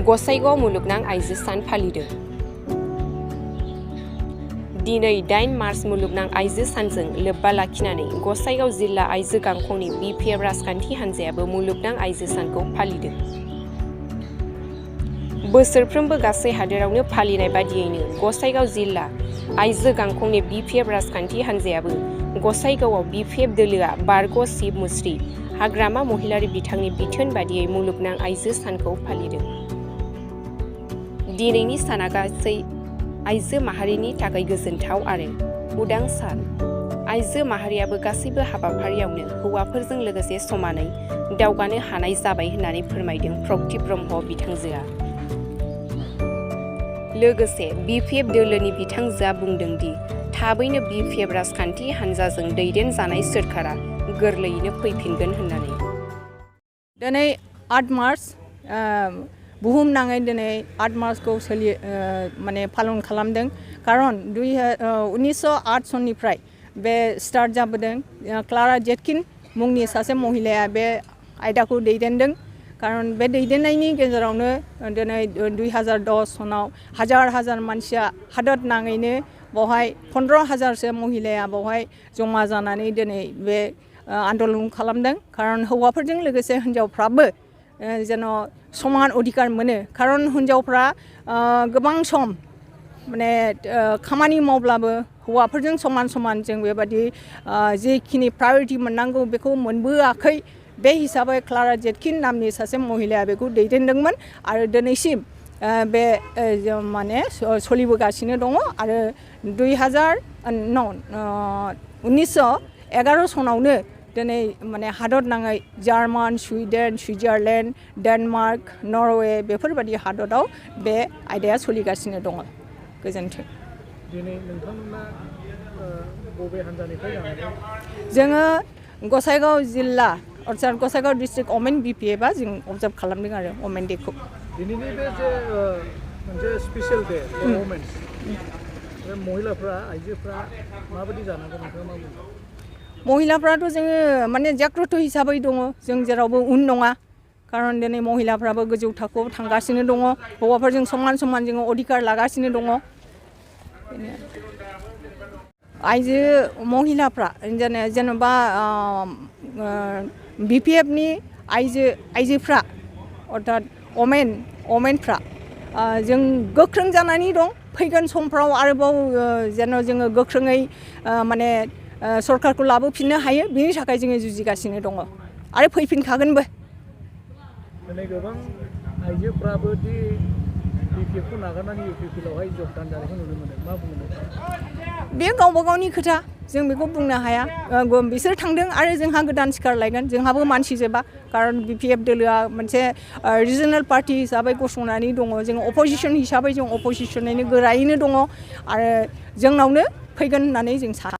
गसाइगाव मुलुगनां आइजो सान फालिदों। दिनै 8 मार्च मुलुगनां आइजो सानजों लोब्बा लाखिनानै गसाइगाव जिल्ला आइजो गांखंनि बिपिएफ राजखान्थि हान्जायाबो मुलुगनां आइजो सानखौ फालिदों। बोसोरफ्रोमबो गासै हादोरावनो फालिनाय बादियैनो गसाइगाव जिल्ला आइजो गांखंनि बिपिएफ राजखान्थि हान्जायाबो गसाइगावआव बिपिएफ दोलोआ बारग' शिब मुस्रि हाग्रामा महिलारि बिथांनि बिथोन बादियै मुलुगनां आइजो सानखौ फालिदों। दिनैनि साना गासै आइजो माहारिनि थाखाय गोजोनथाव आरो उदां सान। आइजो माहारियाबो गासैबो हाबाफारियावनो हौवाफोरजों लोगोसे समानै दावगानो हानाय जाबाय होननानै फोरमायदों प्रक्ति ब्रह्म बिथांजोआ। लोगोसे बिपिएफ दोलोनि बिथांजोआ बुंदों दि थाबैनो बिपिएफ राजखान्थि हान्जाजों दैदेनजानाय सोरखारा गोरलैयैनो फैफिनगोन होननानै। दिनै 8 मार्च बुहुमनाङै दिनै 8 मार्चखौ माने पालन खालामदों। खारन 1908 सननिफ्राय बे स्टार्ट जाबोदों। क्लारा जेटकिन मुंनि सासे महिलाया बे आयदाखौ दैदेनदों। खारन बे दैदेननायनि गेजेरावनो दिनै 2010 सनाव हाजार मानसिया हादर नाङैनो बेवहाय 15,000सो महिलाया बेवहाय जमा जानानै दिनै बे आन्दलन खालामदों। खारन हौवाफोरजों लोगोसे हिन्जावफ्राबो जेन' समान अधिकार मोनो। खारन हिन्जावफ्रा गोबां सम माने खामानि मावब्लाबो हौवाफोरजों समान जों बेबादि जेखिनि प्रायरिटि मोननांगौ बेखौ मोनबोआखै। बे हिसाबै क्लारा जेटकिन नामनि सासे महिलाया बेखौ दैदेनदोंमोन आरो दिनैसिम बे माने सोलिबोगासिनो दङ। आरो 1911 सनावनो दिनै माने हादर नाङै German, Sweden, Switzerland, Denmark, Norway बेफोरबायदि हादराव बे आयदाया सोलिगासिनो दङ। गोजोन्थों। दिनै नोंथांमोना बबे हान्जानिफ्राय जानानै? जोङो गसाइगाव जिल्ला अर्थात गसाइगाव डिस्ट्रिक्ट वमेन बिपिएफआ जों अबजार्भ खालामदों आरो वमेन डेखौ। दिनैनि बे जे मोनसे स्पेसियेल डे वमेन्स, बे महिलाफ्रा आइजोफ्रा माबायदि जानांगौ नोंथाङा मा बुङो? महिलाफ्राथ' जोङो माने जाग्रत हिसाबै दङ। जों जेरावबो उन नङा। खारन दिनै महिलाफ्राबो गोजौ थाखोआव थांगासिनो दङ। हौवाफोरजों समान जोङो अधिकार लागासिनो दङ। आइजो महिलाफ्रा जेनेबा बिपिएफनि आइजोफ्रा अर्थात वमेनफ्रा जों गोख्रों जानानै दं। फैगोन समफ्राव आरोबाव जेन' जोङो गोख्रोङै माने सरकारखौ लाबोफिननो हायो। बिनि थाखाय जोङो जुजिगासिनो दङ आरो फैफिनखागोनबो। दिनै गोबां आइजोफ्राबो दि बिपिएफखौ नागारनानै इउपिपिएलआवहाय जगदान जानायखौ नुनो मोनो। मा बुङो नोंथाङा? बे गावबा गावनि खोथा। जों बेखौ बुंनो हाया। बिसोर थांदों आरो जोंहा गोदान सिखार लायगोन। जोंहाबो मानसि जोबा। खारन बिपिएफ दोलोआ मोनसे रिजनेल पार्टि हिसाबै गसंनानै दङ। जों अपोजिसन हिसाबै जों अपोजिसनैनो गोरायैनो दङ आरो जोंनावनो फैगोन होननानै जों साना।